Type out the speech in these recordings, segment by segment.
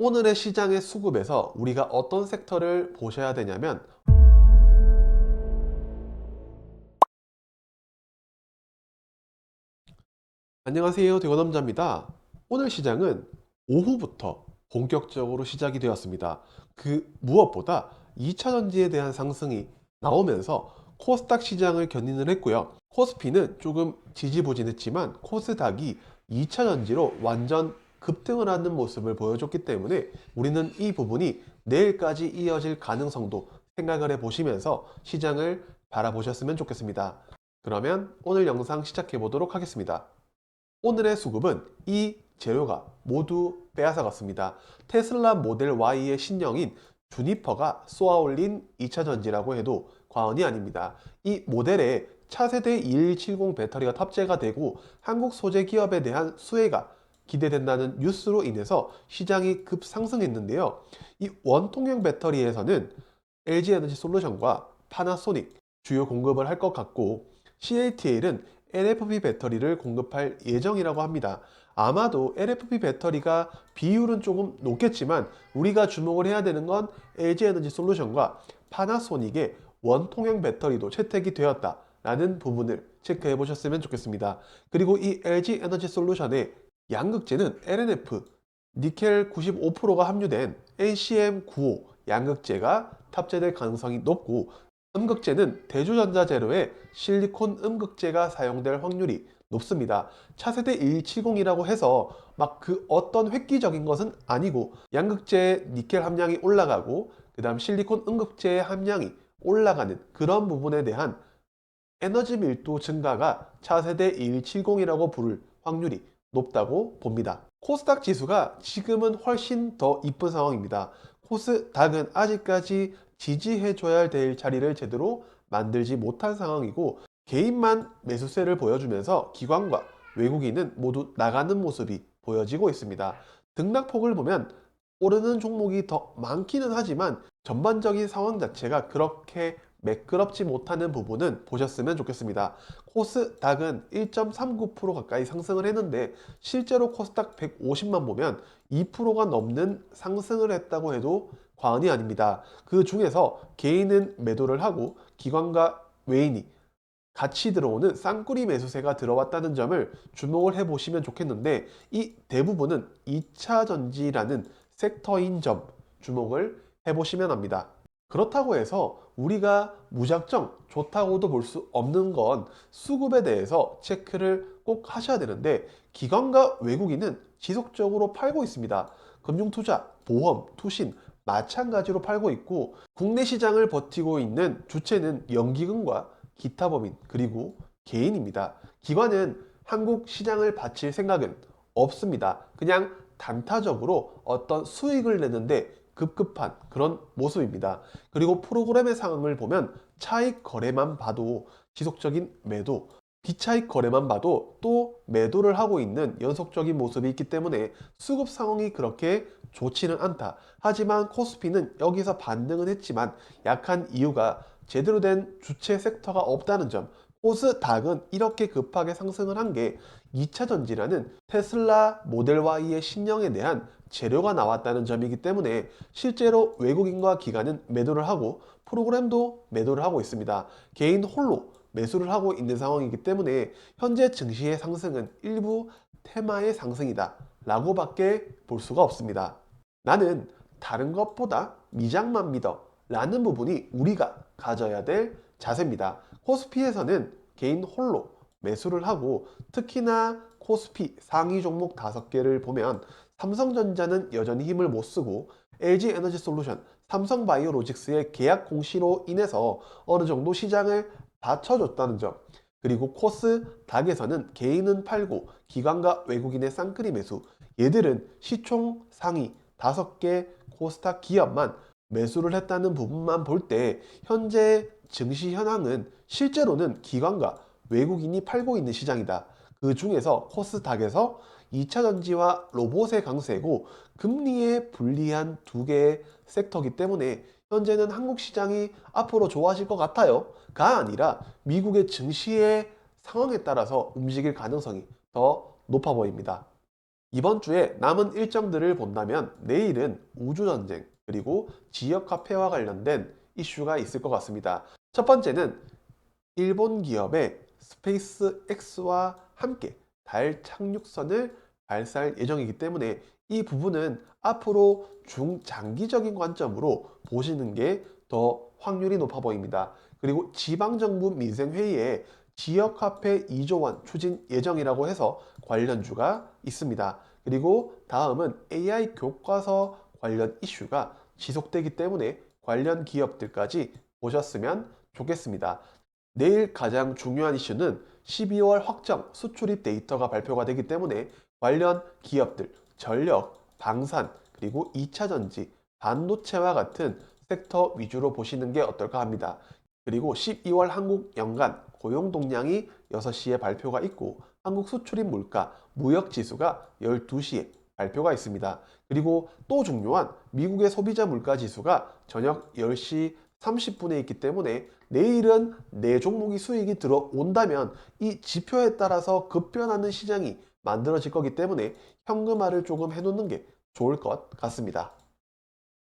오늘의 시장의 수급에서 우리가 어떤 섹터를 보셔야 되냐면, 안녕하세요, 대건남자입니다. 오늘 시장은 오후부터 본격적으로 시작이 되었습니다. 그 무엇보다 2차전지에 대한 상승이 나오면서 코스닥 시장을 견인을 했고요. 코스피는 조금 지지부진했지만 코스닥이 2차전지로 완전 급등을 하는 모습을 보여줬기 때문에 우리는 이 부분이 내일까지 이어질 가능성도 생각을 해보시면서 시장을 바라보셨으면 좋겠습니다. 그러면 오늘 영상 시작해 보도록 하겠습니다. 오늘의 수급은 이 재료가 모두 빼앗아갔습니다. 테슬라 모델 Y의 신형인 주니퍼가 쏘아올린 2차전지라고 해도 과언이 아닙니다. 이 모델에 차세대 2170 배터리가 탑재가 되고 한국 소재 기업에 대한 수혜가 기대된다는 뉴스로 인해서 시장이 급상승했는데요. 이 원통형 배터리에서는 LG에너지솔루션과 파나소닉 주요 공급을 할 것 같고, CATL은 LFP 배터리를 공급할 예정이라고 합니다. 아마도 LFP 배터리가 비율은 조금 높겠지만 우리가 주목을 해야 되는 건 LG에너지솔루션과 파나소닉의 원통형 배터리도 채택이 되었다라는 부분을 체크해 보셨으면 좋겠습니다. 그리고 이 LG에너지솔루션의 양극재는 LNF, 니켈 95%가 함유된 NCM95 양극재가 탑재될 가능성이 높고, 음극재는 대주전자 재료에 실리콘 음극재가 사용될 확률이 높습니다. 차세대 1170이라고 해서 막 그 어떤 획기적인 것은 아니고, 양극재 니켈 함량이 올라가고 그 다음 실리콘 음극재의 함량이 올라가는 그런 부분에 대한 에너지 밀도 증가가 차세대 2170이라고 부를 확률이 높다고 봅니다. 코스닥 지수가 지금은 훨씬 더 이쁜 상황입니다. 코스닥은 아직까지 지지해줘야 될 자리를 제대로 만들지 못한 상황이고, 개인만 매수세를 보여주면서 기관과 외국인은 모두 나가는 모습이 보여지고 있습니다. 등락폭을 보면 오르는 종목이 더 많기는 하지만 전반적인 상황 자체가 그렇게 매끄럽지 못하는 부분은 보셨으면 좋겠습니다. 코스닥은 1.39% 가까이 상승을 했는데 실제로 코스닥 150만 보면 2%가 넘는 상승을 했다고 해도 과언이 아닙니다. 그 중에서 개인은 매도를 하고 기관과 외인이 같이 들어오는 쌍꾸리 매수세가 들어왔다는 점을 주목을 해보시면 좋겠는데, 이 대부분은 2차전지라는 섹터인 점 주목을 해보시면 합니다. 그렇다고 해서 우리가 무작정 좋다고도 볼 수 없는 건 수급에 대해서 체크를 꼭 하셔야 되는데, 기관과 외국인은 지속적으로 팔고 있습니다. 금융투자, 보험, 투신 마찬가지로 팔고 있고, 국내 시장을 버티고 있는 주체는 연기금과 기타 법인 그리고 개인입니다. 기관은 한국 시장을 바칠 생각은 없습니다. 그냥 단타적으로 어떤 수익을 내는데 급급한 그런 모습입니다. 그리고 프로그램의 상황을 보면 차익 거래만 봐도 지속적인 매도, 비차익 거래만 봐도 또 매도를 하고 있는 연속적인 모습이 있기 때문에 수급 상황이 그렇게 좋지는 않다. 하지만 코스피는 여기서 반등은 했지만 약한 이유가 제대로 된 주체 섹터가 없다는 점. 코스닥은 이렇게 급하게 상승을 한 게 2차전지라는 테슬라 모델 Y의 신형에 대한 재료가 나왔다는 점이기 때문에 실제로 외국인과 기관은 매도를 하고 프로그램도 매도를 하고 있습니다. 개인 홀로 매수를 하고 있는 상황이기 때문에 현재 증시의 상승은 일부 테마의 상승이다 라고 밖에 볼 수가 없습니다. 나는 다른 것보다 미장만 믿어 라는 부분이 우리가 가져야 될 자세입니다. 코스피에서는 개인 홀로 매수를 하고, 특히나 코스피 상위 종목 5개를 보면 삼성전자는 여전히 힘을 못 쓰고 LG에너지솔루션, 삼성바이오로직스의 계약 공시로 인해서 어느 정도 시장을 받쳐줬다는 점, 그리고 코스닥에서는 개인은 팔고 기관과 외국인의 쌍끌이 매수, 얘들은 시총 상위 5개 코스닥 기업만 매수를 했다는 부분만 볼 때 현재 증시 현황은 실제로는 기관과 외국인이 팔고 있는 시장이다. 그 중에서 코스닥에서 2차전지와 로봇의 강세고 금리에 불리한 두 개의 섹터이기 때문에 현재는 한국 시장이 앞으로 좋아질 것 같아요. 가 아니라 미국의 증시의 상황에 따라서 움직일 가능성이 더 높아 보입니다. 이번 주에 남은 일정들을 본다면 내일은 우주전쟁 그리고 지역 화폐와 관련된 이슈가 있을 것 같습니다. 첫 번째는 일본 기업의 스페이스X와 함께 달 착륙선을 발사할 예정이기 때문에 이 부분은 앞으로 중장기적인 관점으로 보시는 게 더 확률이 높아 보입니다. 그리고 지방정부 민생회의에 지역화폐 2조 원 추진 예정이라고 해서 관련주가 있습니다. 그리고 다음은 AI 교과서 관련 이슈가 지속되기 때문에 관련 기업들까지 보셨으면 좋겠습니다. 내일 가장 중요한 이슈는 12월 확정 수출입 데이터가 발표가 되기 때문에 관련 기업들, 전력, 방산, 그리고 2차전지, 반도체와 같은 섹터 위주로 보시는 게 어떨까 합니다. 그리고 12월 한국 연간 고용 동향이 6시에 발표가 있고 한국 수출입 물가, 무역 지수가 12시에 발표가 있습니다. 그리고 또 중요한 미국의 소비자 물가 지수가 저녁 10시 30분에 있기 때문에 내일은 내 종목이 수익이 들어온다면 이 지표에 따라서 급변하는 시장이 만들어질 거기 때문에 현금화를 조금 해놓는 게 좋을 것 같습니다.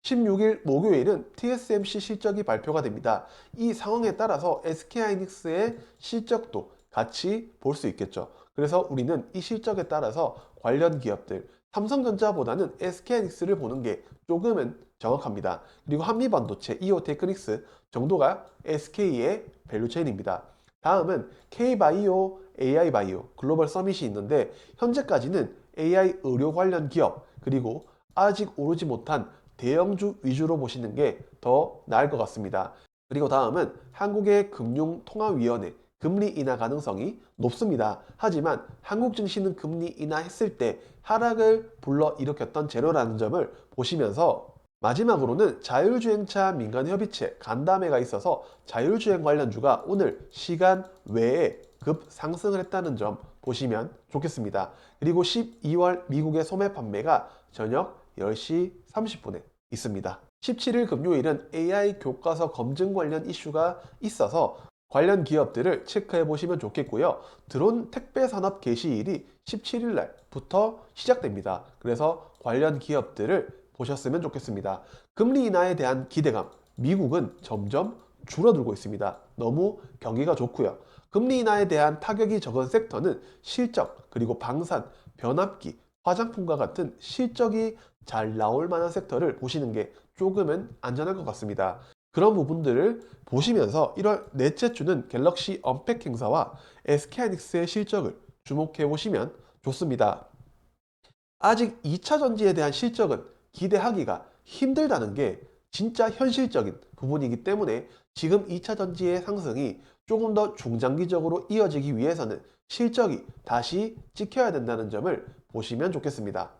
16일 목요일은 TSMC 실적이 발표가 됩니다. 이 상황에 따라서 SK하이닉스의 실적도 같이 볼 수 있겠죠. 그래서 우리는 이 실적에 따라서 관련 기업들, 삼성전자보다는 SK하이닉스를 보는 게 조금은 정확합니다. 그리고 한미반도체, 이오테크닉스 정도가 SK의 밸류체인입니다. 다음은 K바이오, AI바이오 글로벌 서밋이 있는데 현재까지는 AI 의료 관련 기업 그리고 아직 오르지 못한 대형주 위주로 보시는 게 더 나을 것 같습니다. 그리고 다음은 한국의 금융통화위원회 금리 인하 가능성이 높습니다. 하지만 한국 증시는 금리 인하했을 때 하락을 불러일으켰던 재료라는 점을 보시면서 마지막으로는 자율주행차 민간협의체 간담회가 있어서 자율주행 관련주가 오늘 시간 외에 급 상승을 했다는 점 보시면 좋겠습니다. 그리고 12월 미국의 소매 판매가 저녁 10시 30분에 있습니다. 17일 금요일은 AI 교과서 검증 관련 이슈가 있어서 관련 기업들을 체크해 보시면 좋겠고요. 드론 택배 산업 개시일이 17일 날부터 시작됩니다. 그래서 관련 기업들을 보셨으면 좋겠습니다. 금리 인하에 대한 기대감, 미국은 점점 줄어들고 있습니다. 너무 경기가 좋고요. 금리 인하에 대한 타격이 적은 섹터는 실적, 그리고 방산, 변압기, 화장품과 같은 실적이 잘 나올 만한 섹터를 보시는 게 조금은 안전할 것 같습니다. 그런 부분들을 보시면서 1월 넷째 주는 갤럭시 언팩 행사와 SK하이닉스의 실적을 주목해 보시면 좋습니다. 아직 2차 전지에 대한 실적은 기대하기가 힘들다는 게 진짜 현실적인 부분이기 때문에 지금 2차 전지의 상승이 조금 더 중장기적으로 이어지기 위해서는 실적이 다시 찍혀야 된다는 점을 보시면 좋겠습니다.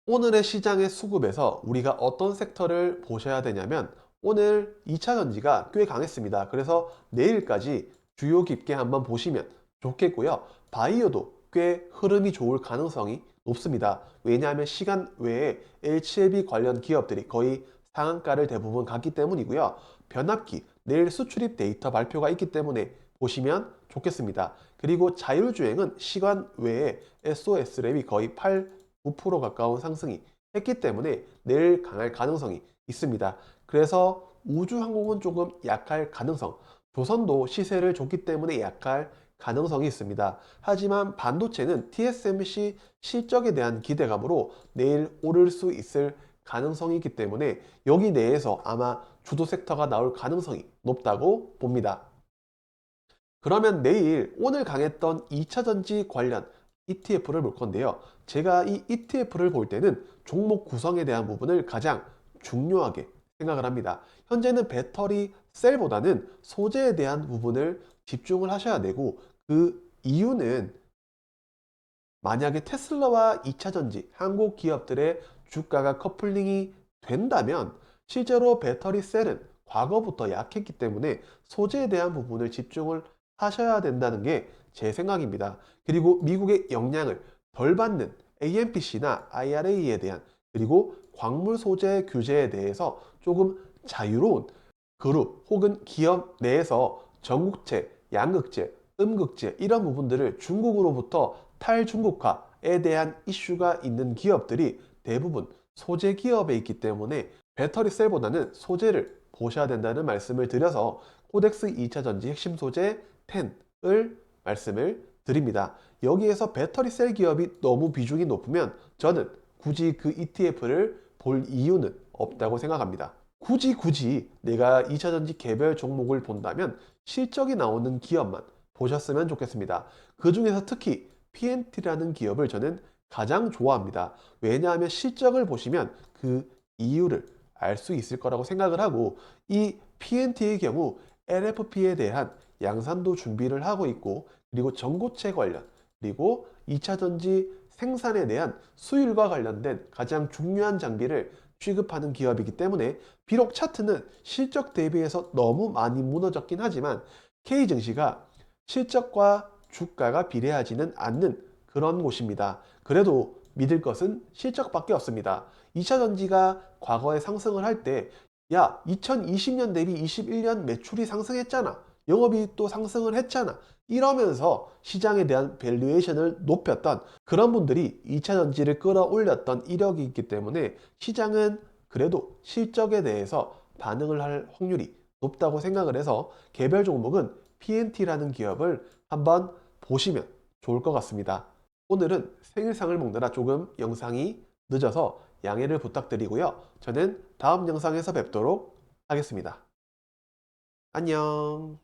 오늘의 시장의 수급에서 우리가 어떤 섹터를 보셔야 되냐면 오늘 2차 전지가 꽤 강했습니다. 그래서 내일까지 주요 깊게 한번 보시면 좋겠고요. 바이오도 꽤 흐름이 좋을 가능성이 높습니다. 왜냐하면 시간 외에 HLB 관련 기업들이 거의 상한가를 대부분 갔기 때문이고요. 변압기, 내일 수출입 데이터 발표가 있기 때문에 보시면 좋겠습니다. 그리고 자율주행은 시간 외에 SOS랩이 거의 8, 9% 가까운 상승이 했기 때문에 내일 강할 가능성이 있습니다. 그래서 우주항공은 조금 약할 가능성, 조선도 시세를 줬기 때문에 약할 가능성이 있습니다. 하지만 반도체는 TSMC 실적에 대한 기대감으로 내일 오를 수 있을 가능성이 있기 때문에 여기 내에서 아마 주도 섹터가 나올 가능성이 높다고 봅니다. 그러면 내일 오늘 강했던 2차 전지 관련 ETF를 볼 건데요. 제가 이 ETF를 볼 때는 종목 구성에 대한 부분을 가장 중요하게 생각을 합니다. 현재는 배터리 셀보다는 소재에 대한 부분을 집중을 하셔야 되고 그 이유는 만약에 테슬라와 2차 전지 한국 기업들의 주가가 커플링이 된다면 실제로 배터리 셀은 과거부터 약했기 때문에 소재에 대한 부분을 집중을 하셔야 된다는 게 제 생각입니다. 그리고 미국의 영향을 덜 받는 AMPC나 IRA에 대한 그리고 광물 소재 규제에 대해서 조금 자유로운 그룹 혹은 기업 내에서 전국제, 양극재, 음극재 이런 부분들을 중국으로부터 탈중국화 주가에 대한 이슈가 있는 기업들이 대부분 소재 기업에 있기 때문에 배터리 셀보다는 소재를 보셔야 된다는 말씀을 드려서 코덱스 2차전지 핵심 소재 10을 말씀을 드립니다. 여기에서 배터리 셀 기업이 너무 비중이 높으면 저는 굳이 그 ETF를 볼 이유는 없다고 생각합니다. 굳이 내가 2차전지 개별 종목을 본다면 실적이 나오는 기업만 보셨으면 좋겠습니다. 그 중에서 특히 PNT라는 기업을 저는 가장 좋아합니다. 왜냐하면 실적을 보시면 그 이유를 알 수 있을 거라고 생각을 하고, 이 PNT의 경우 LFP에 대한 양산도 준비를 하고 있고, 그리고 전고체 관련, 그리고 2차전지 생산에 대한 수율과 관련된 가장 중요한 장비를 취급하는 기업이기 때문에 비록 차트는 실적 대비해서 너무 많이 무너졌긴 하지만 K 증시가 실적과 주가가 비례하지는 않는 그런 곳입니다. 그래도 믿을 것은 실적밖에 없습니다. 2차전지가 과거에 상승을 할 때, 야, 2020년 대비 21년 매출이 상승했잖아. 영업이 또 상승을 했잖아. 이러면서 시장에 대한 밸류에이션을 높였던 그런 분들이 2차전지를 끌어올렸던 이력이 있기 때문에 시장은 그래도 실적에 대해서 반응을 할 확률이 높다고 생각을 해서 개별 종목은 PNT라는 기업을 한번 보시면 좋을 것 같습니다. 오늘은 생일상을 먹느라 조금 영상이 늦어서 양해를 부탁드리고요. 저는 다음 영상에서 뵙도록 하겠습니다. 안녕.